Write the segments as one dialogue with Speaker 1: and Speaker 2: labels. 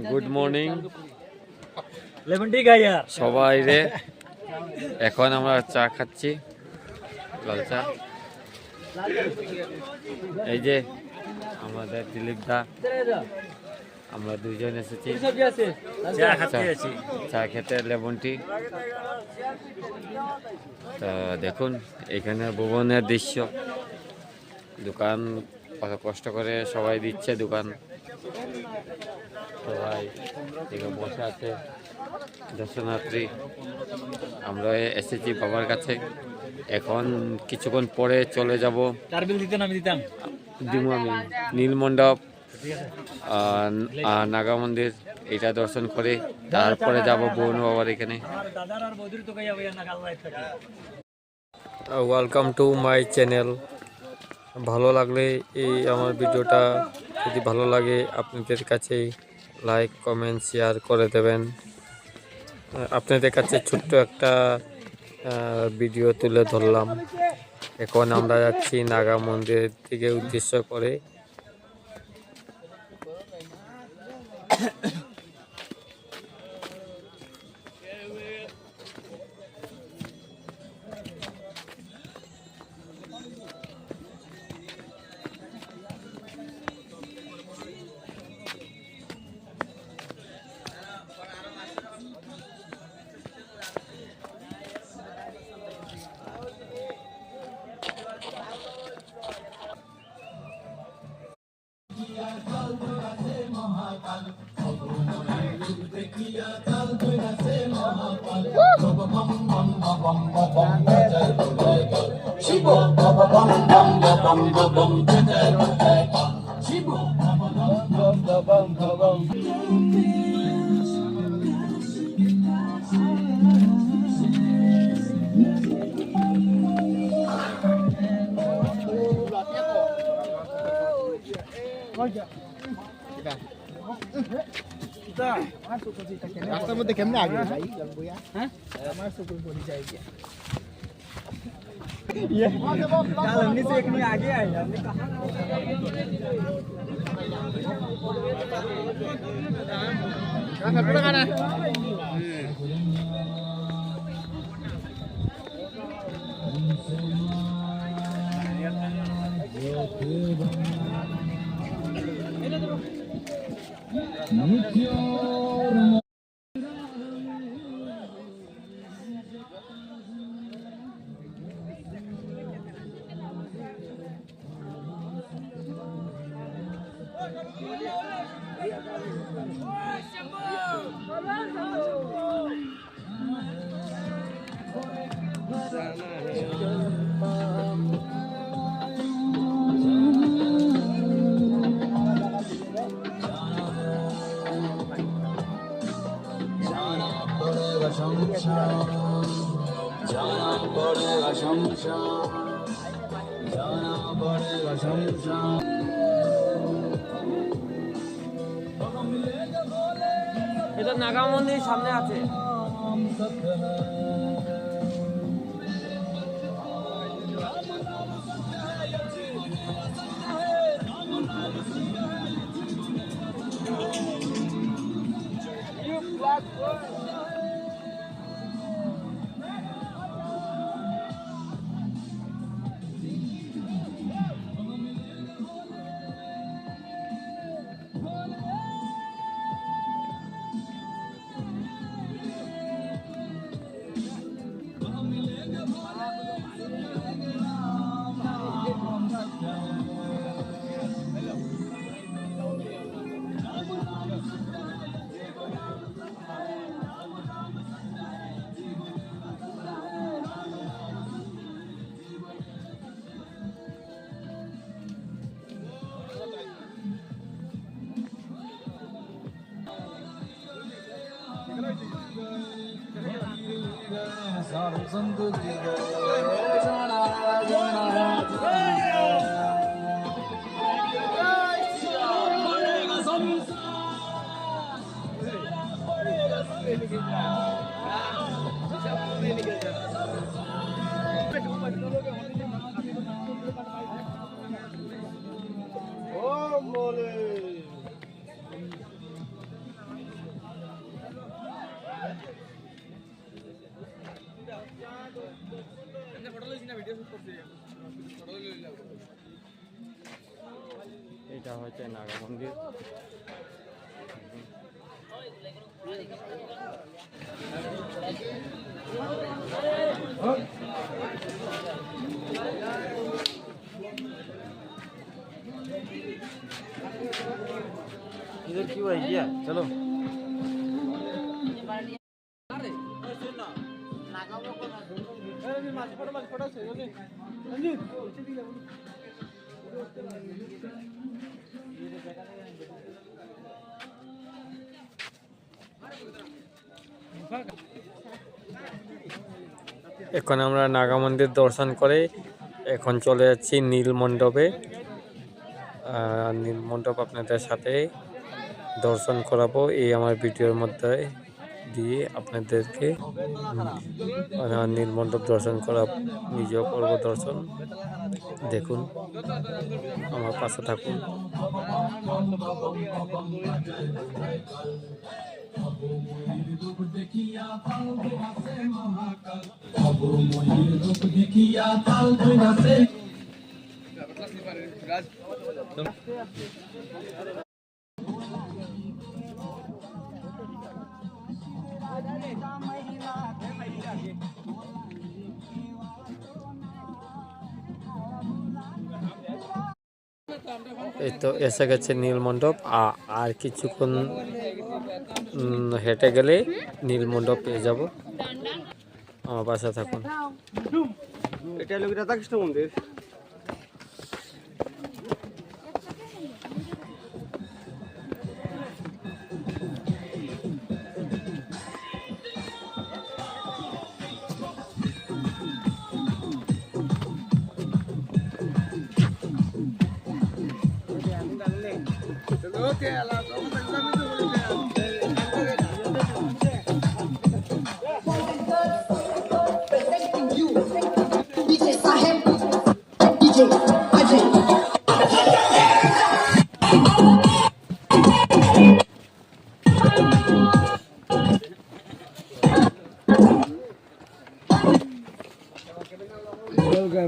Speaker 1: Good morning
Speaker 2: সবাই রে। এখন আমরা চা খাচ্ছি, লাল চা। এই যে আমাদের দিলীপ দা, আমরা দুইজন এসেছি চা খেতে, লেমন টি। তো দেখুন এখানে ভুবনের দৃশ্য, দোকান কত কষ্ট করে সবাই দিচ্ছে দোকান। সবাই এখানে বসে আছে দর্শনার্থী। আমরা এসেছি বাবার কাছে, এখন কিছুক্ষণ পরে চলে যাব দিমু আমি নীলমণ্ডপ, নাগা মন্দির, এটা দর্শন করে তারপরে যাব বৌন বাবার এখানে। Welcome to my channel. ভালো লাগলে এই আমার ভিডিওটা যদি ভালো লাগে আপনাদের কাছে লাইক কমেন্ট শেয়ার করে দেবেন। আপনাদের কাছে ছোট্ট একটা ভিডিও তুলে ধরলাম। এখন আমরা যাচ্ছি নাগা মন্দিরের দিকে উদ্দেশ্য করে।
Speaker 3: রাস্তার মধ্যে কেমনে আগে ভাই বইয়া? হ্যাঁ আমার চকুর পড়ে যায় গিয়া। ये हमने से एक में आगे आए हमने कहा ना थोड़ा खाना
Speaker 1: এটা নাগা মন্দির সামনে আছে।
Speaker 2: হচ্ছে নাগা মন্দির।
Speaker 1: इधर क्यों आई गया चलो
Speaker 2: এখন আমরা নাগা মন্দির দর্শন করে এখন চলে যাচ্ছি নীল মণ্ডপে। নীল মণ্ডপ আপনাদের সাথে দর্শন করাবো এই আমার ভিডিওর মধ্যে দিয়ে আপনাদেরকে নীল মণ্ডপ দর্শন করা নিজেও করবো দর্শন। দেখুন আমার পাশে থাকুন। এই তো এসে গেছে নীল মণ্ডপ। আর কিছুক্ষণ হেঁটে গেলে নীল মণ্ডপ পেয়ে যাব। আমার পাশে থাকুন।
Speaker 1: এটা হলো রাধাকৃষ্ণ মন্দির।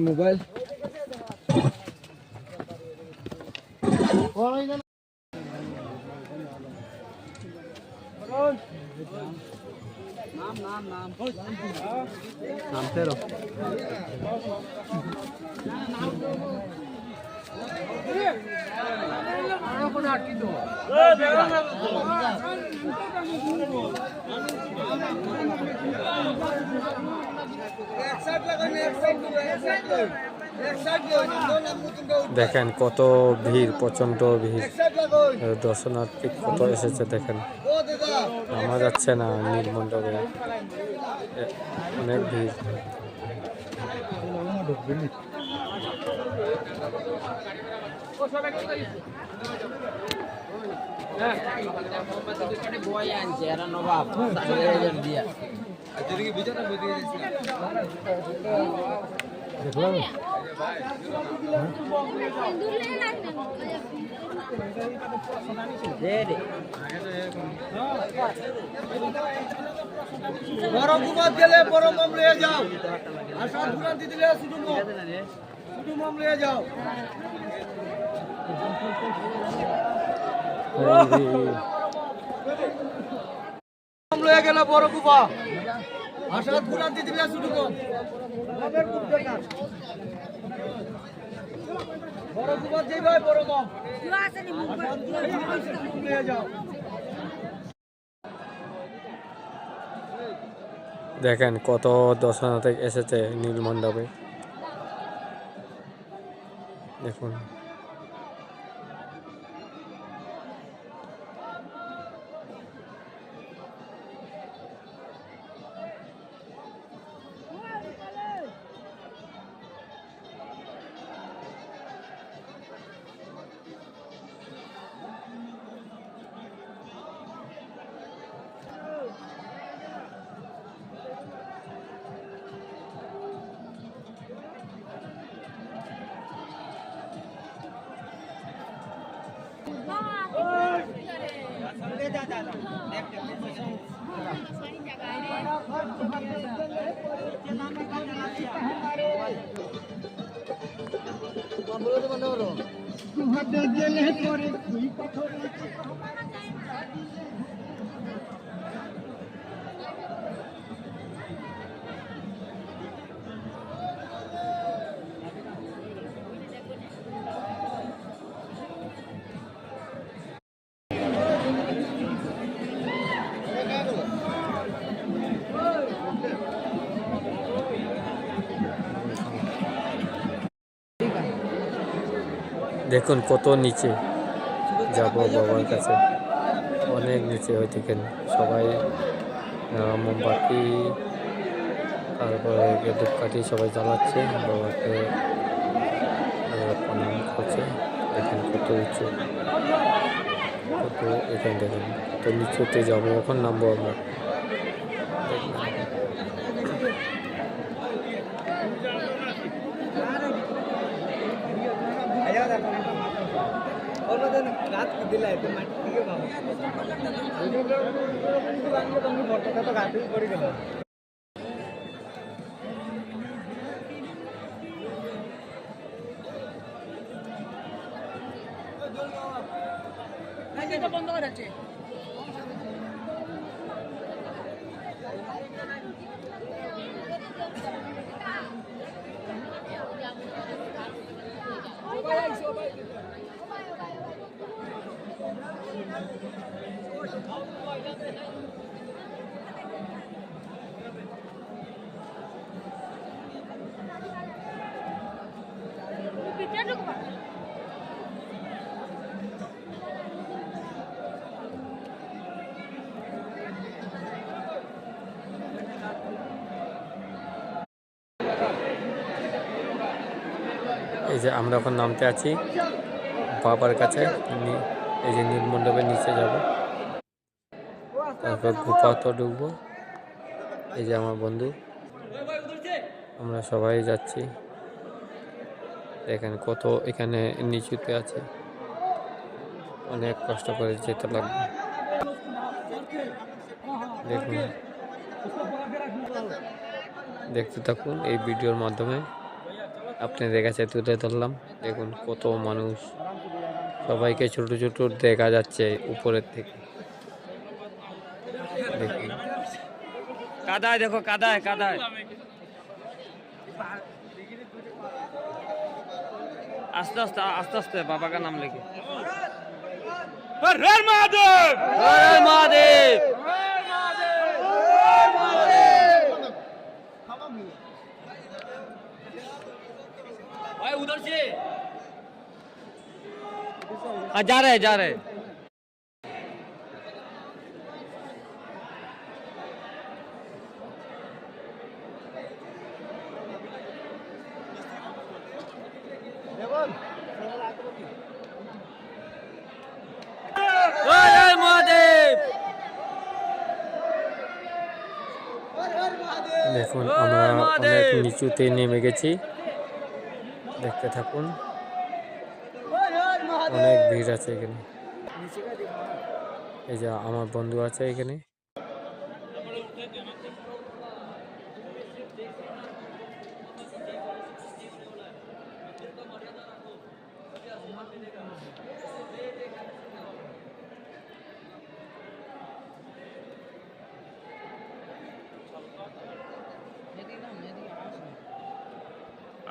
Speaker 1: मोबाइल नाम तेरो
Speaker 2: দেখেন কত ভিড়, প্রচন্ড ভিড়, দর্শনার্থী কত এসেছে দেখেন। নামা যাচ্ছে না নীল মণ্ডপে, অনেক ভিড়।
Speaker 1: বড় কুমার গেলে বড় মম নিয়ে যাও, আর সাত ঘুরান্তি দিলে শুধু মম নিয়ে যাও। মম নিয়ে গেলে বড় কুপা, আর সাত ঘুরান্তি দিলে শুধু মম। বড় কুমার যেই ভাই বড় মম নিয়ে যাও।
Speaker 2: দেখেন কত দর্শনার্থী এসেছে নীল মণ্ডপে, দেখুন।
Speaker 3: বাদে গেলে পরে তুই কত
Speaker 2: দেখুন কত নিচে যাব বাবার কাছে, অনেক নিচে হয়ে থাকেন সবাই। মোমবাতি তারপরে ধূপকাঠি সবাই জ্বালাচ্ছে, বাবাকে প্রণাম করছে। দেখেন কত উঁচু, কত এখানে দেখেন কত নিচুতে যাবো, এখন নামবো আমরা।
Speaker 1: বন্ধ করে আছে।
Speaker 2: এই যে আমরা এখন নামতে আছি বাবার কাছে, এই যে নীলমণ্ডপের নিচে যাব, তারপর গুফাতে ঢুকবো। এই যে আমার বন্ধু, আমরা সবাই যাচ্ছি। দেখেন কত এখানে নিচুতে আছে, অনেক কষ্ট করে যেতে লাগবে। দেখুন, দেখতে থাকুন, এই ভিডিওর মাধ্যমে আপনাদের কাছে তুলে ধরলাম। দেখুন কত মানুষ, সবাইকে ছোট ছোট দেখা যাচ্ছে উপরের থেকে। দেখুন
Speaker 4: কাদায়, দেখো কাদায় কাদায়। আস্তে আস্তে আস্তে আস্তে বাবা का नाम लेके। हर हर महादेव, हर महादेव। भाई उधर से जा रहे जा रहे। हर महादेव।
Speaker 2: দেখুন আমরা অনেক নিচুতে নেমে গেছি, দেখতে থাকুন। অনেক ভিড় আছে এখানে। এই যে আমার বন্ধু আছে এখানে।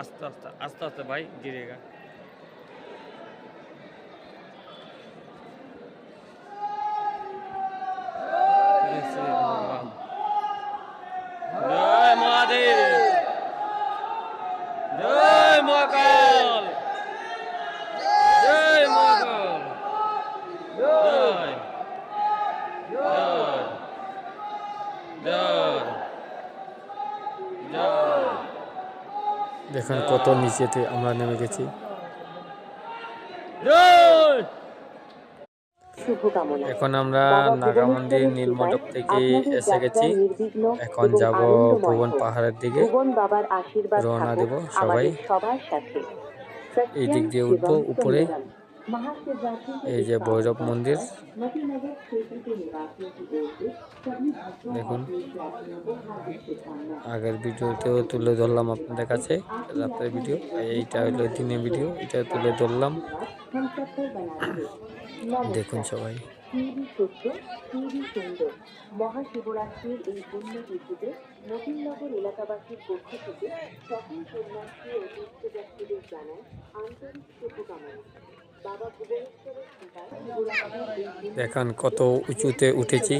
Speaker 4: आस्ते आस्ते आस्ते आस्ते भाई गिरेगा। जय महादेव, जय महाकाल, जय महाकाल, जय जय जय जय।
Speaker 2: দেখুন কত নিচেতে আমরা নেমে গেছি। এখন আমরা নাগা মন্দির নীলমণ্ডপ থেকে এসে গেছি। এখন যাব ভুবন পাহাড়ের দিকে রওনা দেব। সবাই এই দিক দিয়ে উঠবো উপরে, এই যে ভৈরব মন্দির দেখুন, আগের ভিডিওতেও তুলে ধরলাম আপনাদের কাছে রাতের ভিডিও, এইটা হলো দিনের ভিডিও, এটা তুলে ধরলাম। দেখুন সবাই।
Speaker 5: মহাশিবরাত্রির এই পুণ্যতিথিতে নতুননগর এলাকাবাসীর পক্ষ থেকে সকল পুণ্যার্থী ও তীর্থযাত্রীদের জানায় আন্তরিক শুভকামনা। বাবা ভুবনেশ্বরের কৃপায় শিবরাত্রির এই
Speaker 2: দেখেন কত উঁচুতে উঠেছি,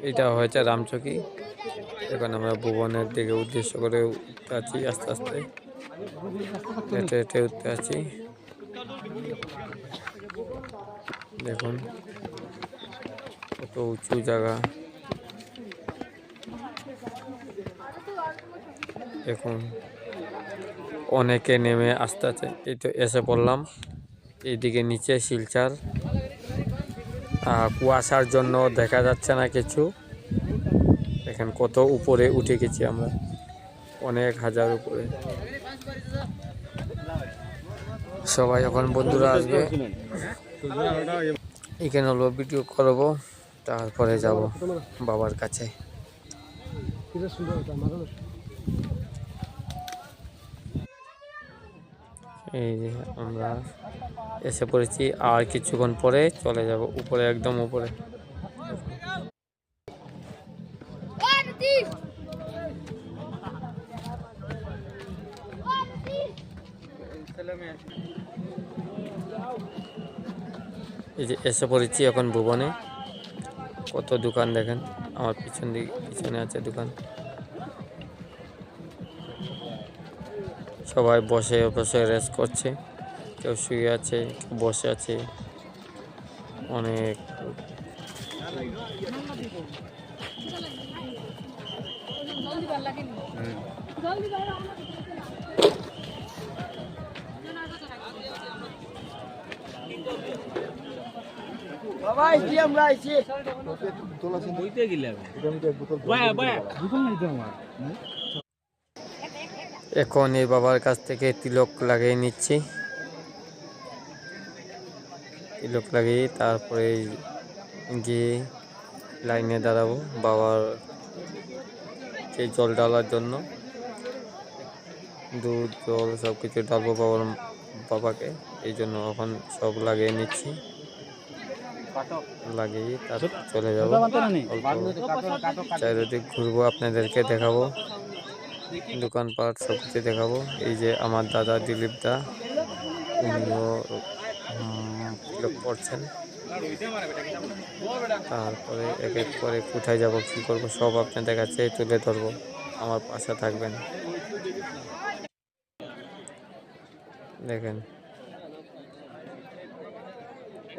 Speaker 2: এটা হয়েছে রামচকি। এখন আমরা ভুবনের দিকে উদ্দেশ্য করে উঠতে আছি, আস্তে আস্তে হেঁটে হেঁটে উঠতে আছি। দেখুন কত উঁচু জায়গা। দেখুন অনেকে নেমে আস্তে আস্তে এই তো এসে পড়লাম। এইদিকে নিচে শিলচর, কুয়াশার জন্য দেখা যাচ্ছে না কিছু। দেখেন কত উপরে উঠে গেছি আমরা, অনেক হাজার উপরে। সবাই এখন বন্ধুরা আসবে, এখানে হলো ভিডিও করব, তারপরে যাব বাবার কাছে। এই যে আমরা এসে পড়েছি, আর কিছুক্ষণ পরে চলে যাব উপরে, একদম উপরে। এই যে এসে পড়েছি এখন ভুবনে। কত দোকান দেখেন, আমার পিছনে আছে দোকান। সবাই বসে বসে রেস্ট করছে, কেউ শুয়ে আছে, কেউ বসে আছে। অনেক
Speaker 1: বাবা আইছি, আমরা আইছি।
Speaker 2: এখন এই বাবার কাছ থেকে তিলক লাগিয়ে নিচ্ছি। তিলক লাগিয়ে তারপরে গিয়ে লাইনে দাঁড়াবো বাবার সেই জল ঢালার জন্য। দুধ জল সব কিছু ঢালবো বাবাকে, এই জন্য এখন সব লাগিয়ে নিচ্ছি। লাগিয়ে তারপর চলে যাবো, চারিদিক ঘুরবো, আপনাদেরকে দেখাবো, দোকানপাট সব কিছু দেখাবো। এই যে আমার দাদা দিলীপ দা, উনিও তিলক পড়ছেন। তারপরে এক এক করে কোথায় যাব, কি করবো সব আপনাদের কাছে তুলে ধরবো, আমার পাশে থাকবেন। দেখেন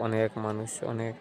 Speaker 2: অনেক মানুষ, অনেক।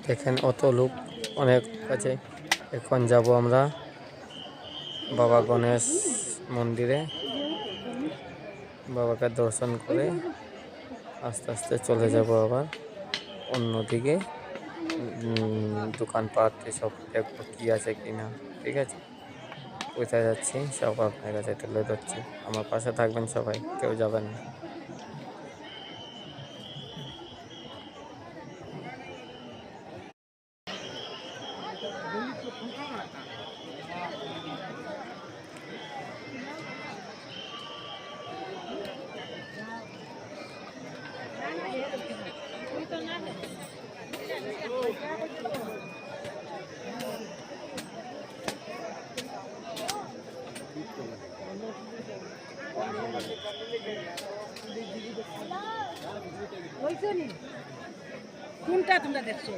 Speaker 2: দেখেন অত লোক অনেক কাছে। এখন যাব আমরা বাবা গণেশ মন্দিরে, বাবাকে দর্শন করে আস্তে আস্তে চলে যাব আবার অন্যদিকে। দোকানপাট এসব দেখবো কি আছে কিনা, ঠিক আছে। কোথায় যাচ্ছি সব আপনার কাছে তুলে ধরছি, আমার পাশে থাকবেন সবাই, কেউ যাবেন না।
Speaker 6: কোনটা তোমরা দেখছো?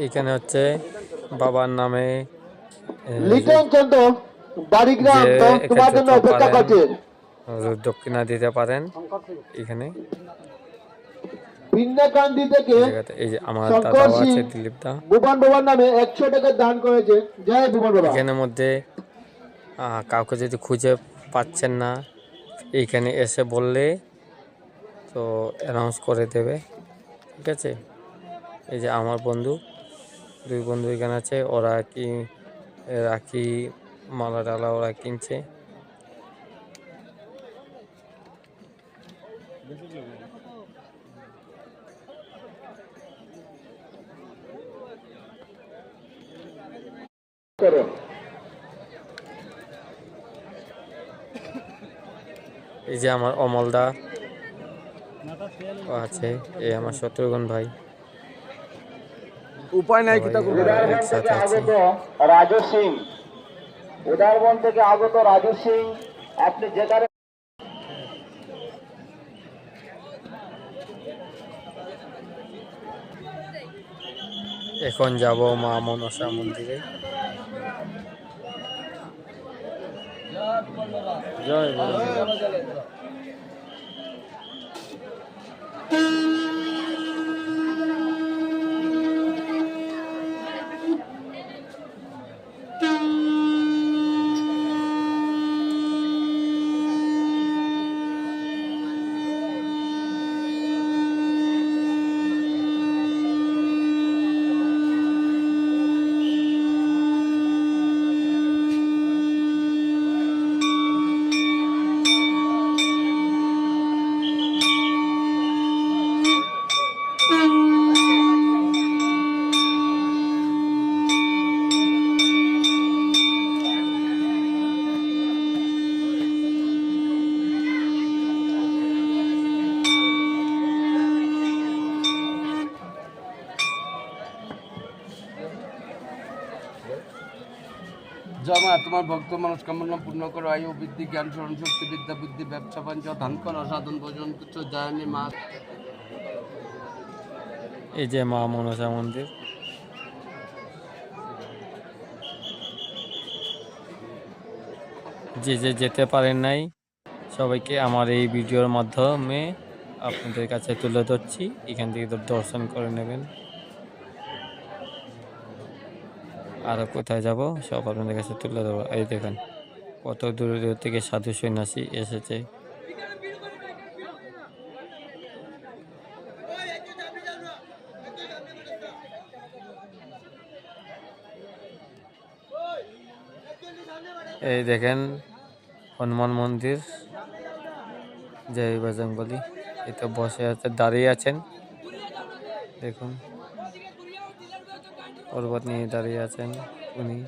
Speaker 2: এখানে হচ্ছে বাবার নামে
Speaker 1: লিটন চন্দ্র বাড়িগ্রাম
Speaker 2: যে
Speaker 1: তোমার জন্য
Speaker 2: এখানে
Speaker 1: অপেক্ষা করছে।
Speaker 2: দক্ষিণা দিতে পারেন এখানে
Speaker 1: ভিন্নাকান্দি থেকে
Speaker 2: জায়গাতে। এই যে আমার
Speaker 1: শঙ্কর
Speaker 2: দাদাও
Speaker 1: সিং
Speaker 2: আছে, দিলীপ দা।
Speaker 1: ভুবন বাবার নামে 100 টাকা দান করেছে। জয় ভুবন বাবা।
Speaker 2: এখানের মধ্যে কাউকে যদি খুঁজে পাচ্ছেন না, এইখানে এসে বললে তো অ্যানাউন্স করে দেবে, ঠিক আছে। এই যে আমার বন্ধু, দুই বন্ধু এখানে আছে, ওরা কি রাখি মালা ডালা ওরা কিনছে। এই যে আমার অমলদা আছে, এই আমার শত্রুঘ্ন ভাই,
Speaker 1: উপায় নাই
Speaker 2: সবাই একসাথে আছি।
Speaker 1: রাজু সিং, উদারবন থেকে আগত রাজু সিং, আপনি যেখানে
Speaker 2: এখন যাব মা মনসা মন্দিরে। জয় বাবা।
Speaker 7: জমা তোমার ভক্ত মনস্কামনা পূর্ণ করো, আয়ু বৃদ্ধি, জ্ঞান, স্মরণ শক্তি, বিদ্যা বুদ্ধি, ব্যবসা বাণিজ্য, ধান কর, সাধন ভোজন তুচ্ছ জয়নী মা।
Speaker 2: এই যে মা মনসা মন্দির। যে যে যেতে পারেন নাই, সবাইকে আমার এই ভিডিওর মাধ্যমে আপনাদের কাছে তুলে ধরছি, এখান থেকে দর্শন করে নেবেন। আরও কোথায় যাব সব আপনাদের কাছে তুলে ধরবো। এই দেখেন কত দূর দূর থেকে সাধু সন্ন্যাসী এসেছে। এই দেখেন হনুমান মন্দির, জয় বজরংবলী। এই তো বসে আছে, দাঁড়িয়ে আছেন, দেখুন পর্বত নিয়ে দাঁড়িয়ে আছেন উনি।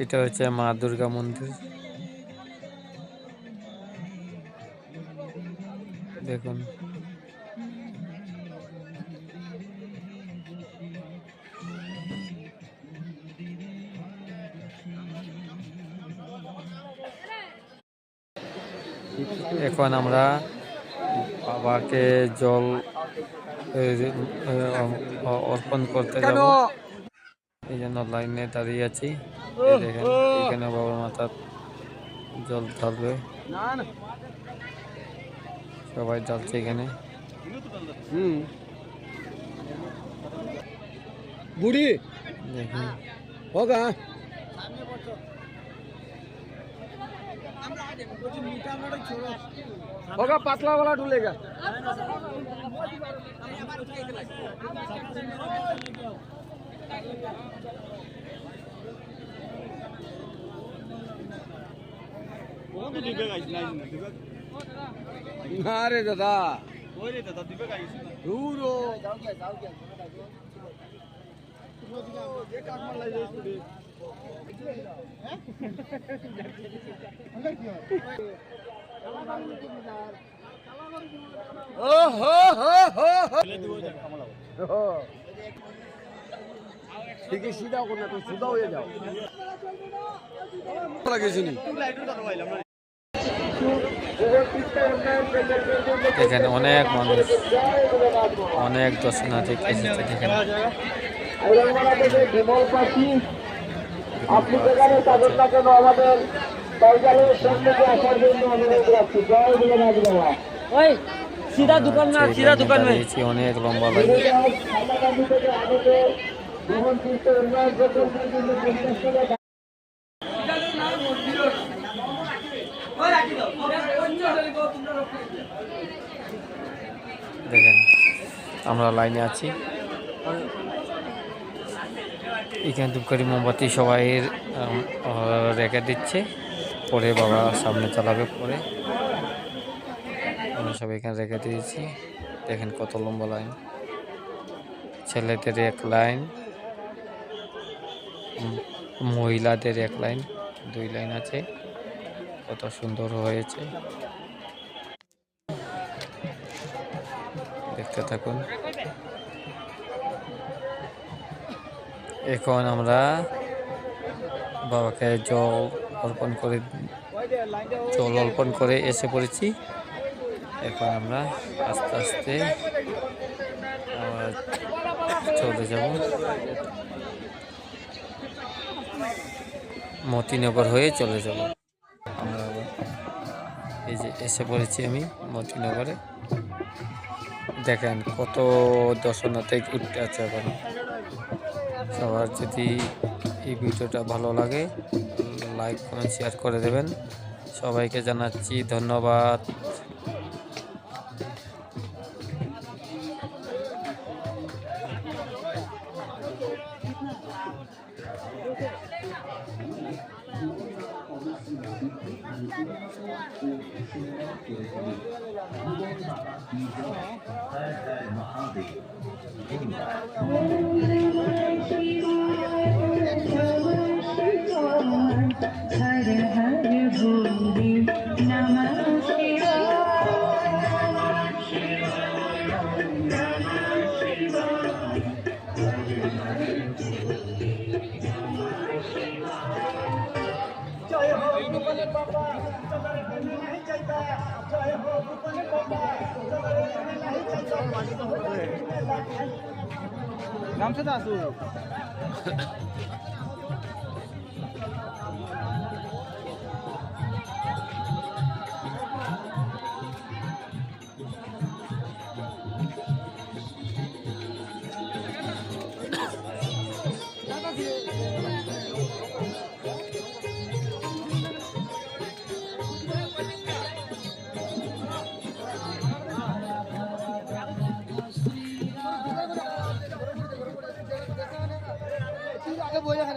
Speaker 2: এটা হচ্ছে মা দুর্গা মন্দির, দেখুন। এখন আমরা বাবাকে জল অর্পণ করতে যাব, এই জন্য লাইনে দাঁড়িয়ে আছি। এই দেখেন এখানে বাবার মাথার জল ঢালবে, সবাই ঢালছে এখানে।
Speaker 1: বুড়ি
Speaker 2: দেখুন
Speaker 1: হোগা होगा पतला वाला डुलेगा ना रे दादा दूर हो ठीक है सीधा करना तो सीधा हो जाओ लगे सुनी
Speaker 2: এখানে অনেক মানুষ, অনেক দর্শনার্থী এসেছে এখানে।
Speaker 1: আপনি যেখানে থাকেন না কেন আমাদের দরজারের সামনে আসার জন্য অনুরোধ রাখছি। জয় ভোলেনাথ বাবা।
Speaker 4: ওই সিধা দোকান না, সিধা দোকান में
Speaker 2: দাঁড়িয়েছি অনেক লম্বা লাইন।
Speaker 1: হাইলাকান্দি থেকে আমাদের ভ্রমণ তীর্থ উন্নয়ন প্রকল্পের জন্য 50 টাকা
Speaker 2: দেখেন আমরা লাইনে আছি, এখানে ধূপকাঠি মোমবাতি সবাই রেখে দিচ্ছে, পরে বাবা সামনে চালাবে। পরে আমরা সবাই এখানে রেখে দিয়েছি। দেখেন কত লম্বা লাইন, ছেলেদের এক লাইন, মহিলাদের এক লাইন, 2 লাইন আছে। কত সুন্দর হয়েছে, দেখতে থাকুন। এখন আমরা বাবাকে জল অর্পণ করে এসে পড়েছি। এখন আমরা আস্তে আস্তে চলে যাব মতিনগর হয়ে চলে যাব আমরা। এই যে এসে পড়েছি আমি মতিনগরে। দেখেন কত দর্শনার্থী উঠতে আছে এখন। সবার যদি এই ভিডিওটা ভালো লাগে লাইক কমেন্ট শেয়ার করে দেবেন। সবাইকে জানাচ্ছি ধন্যবাদ।
Speaker 3: नाम से दासू আগে বই রাখা